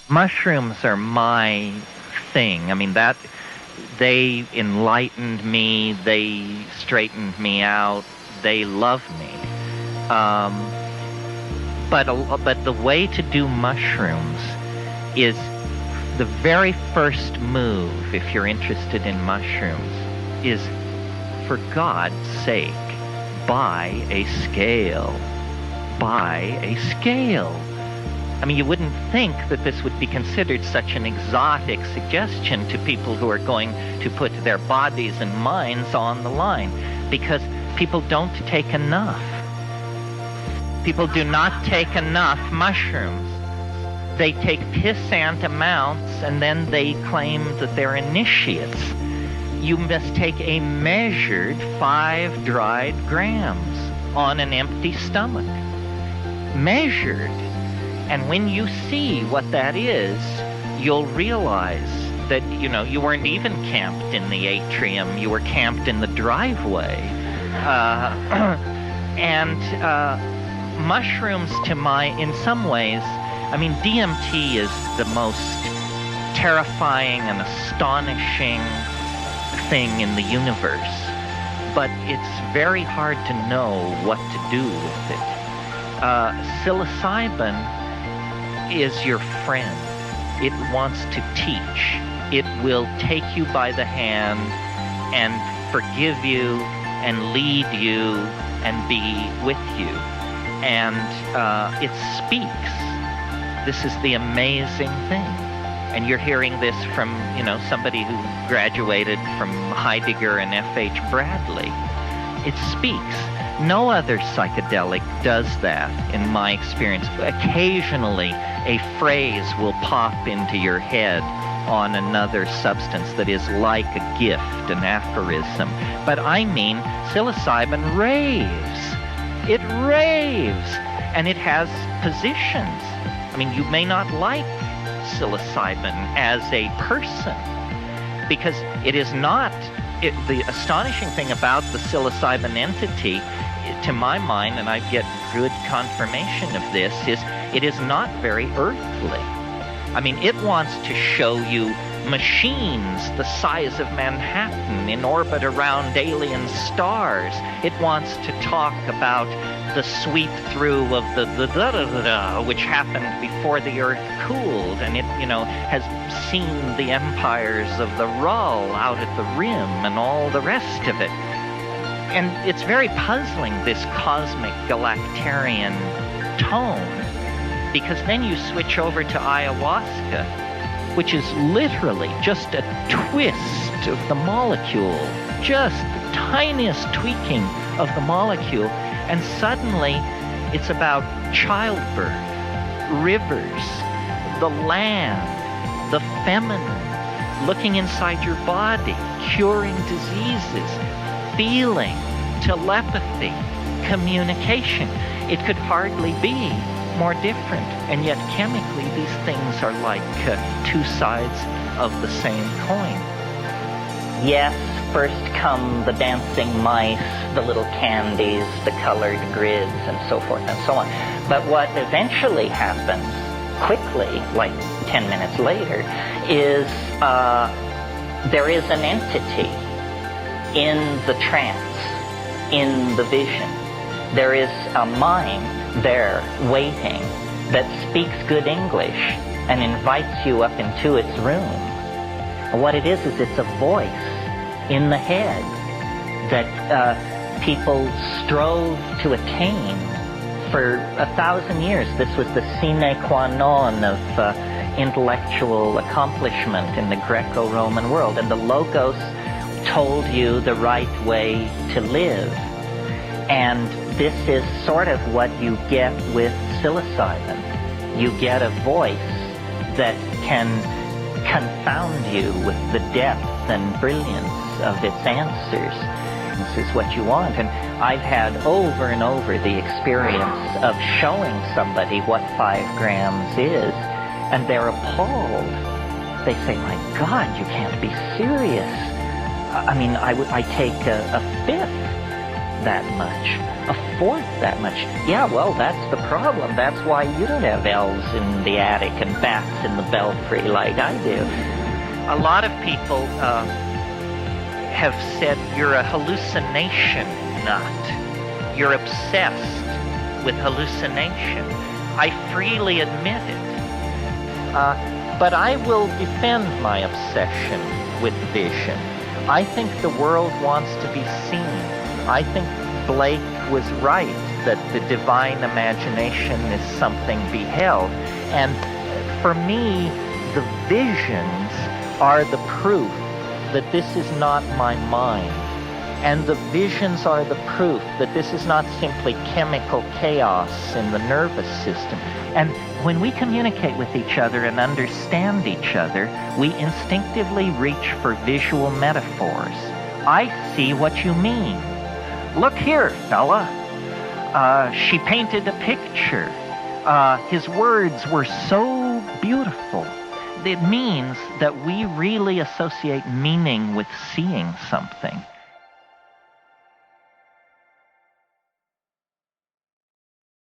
Mushrooms are my thing. I mean, they enlightened me, they straightened me out, they love me. But the way to do mushrooms is the very first move, if you're interested in mushrooms, is, for God's sake, buy a scale. Buy a scale. I mean, you wouldn't think that this would be considered such an exotic suggestion to people who are going to put their bodies and minds on the line, because people don't take enough. People do not take enough mushrooms. They take pissant amounts and then they claim that they're initiates. You must take a measured 5 dried grams on an empty stomach. Measured. And when you see what that is, you'll realize that, you weren't even camped in the atrium, you were camped in the driveway. Mushrooms, in some ways, I mean, DMT is the most terrifying and astonishing thing in the universe, but it's very hard to know what to do with it. Psilocybin is your friend. It wants to teach. It will take you by the hand and forgive you and lead you and be with you. And it speaks. This is the amazing thing. And you're hearing this from, somebody who graduated from Heidegger and F.H. Bradley. It speaks. No other psychedelic does that, in my experience. Occasionally, a phrase will pop into your head on another substance that is like a gift, an aphorism. But I mean, psilocybin raves. It raves. And it has positions. I mean, you may not like psilocybin as a person, because it is not... the astonishing thing about the psilocybin entity, to my mind, and I get good confirmation of this, is it is not very earthly. I mean, it wants to show you machines the size of Manhattan in orbit around alien stars. It wants to talk about the sweep through of the which happened before the Earth cooled, and it, has seen the empires of the Rull out at the rim and all the rest of it. And it's very puzzling, this cosmic galactarian tone, because then you switch over to ayahuasca, which is literally just a twist of the molecule, just the tiniest tweaking of the molecule, and suddenly it's about childbirth, rivers, the land, the feminine, looking inside your body, curing diseases, feeling, telepathy, communication. It could hardly be more different, and yet chemically these things are like two sides of the same coin. Yes, first come the dancing mice, the little candies, the colored grids, and so forth and so on. But what eventually happens, quickly, like 10 minutes later, is there is an entity in the trance, in the vision. There is a mind there waiting that speaks good English and invites you up into its room. And what it is it's a voice in the head that people strove to attain for 1,000 years. This was the sine qua non of intellectual accomplishment in the Greco-Roman world, and the Logos told you the right way to live. And this is sort of what you get with psilocybin. You get a voice that can confound you with the depth and brilliance of its answers. This is what you want. And I've had over and over the experience of showing somebody what 5 grams is, and they're appalled. They say, my God, you can't be serious. I mean, I take a fifth. that much, a fourth that much. Yeah, well, that's the problem. That's why you don't have elves in the attic and bats in the belfry like I do. A lot of people have said you're a hallucination nut. You're obsessed with hallucination. I freely admit it. But I will defend my obsession with vision. I think the world wants to be seen. I think Blake was right that the divine imagination is something beheld. And for me, the visions are the proof that this is not my mind. And the visions are the proof that this is not simply chemical chaos in the nervous system. And when we communicate with each other and understand each other, we instinctively reach for visual metaphors. I see what you mean. Look here, fella. She painted a picture. His words were so beautiful. It means that we really associate meaning with seeing something.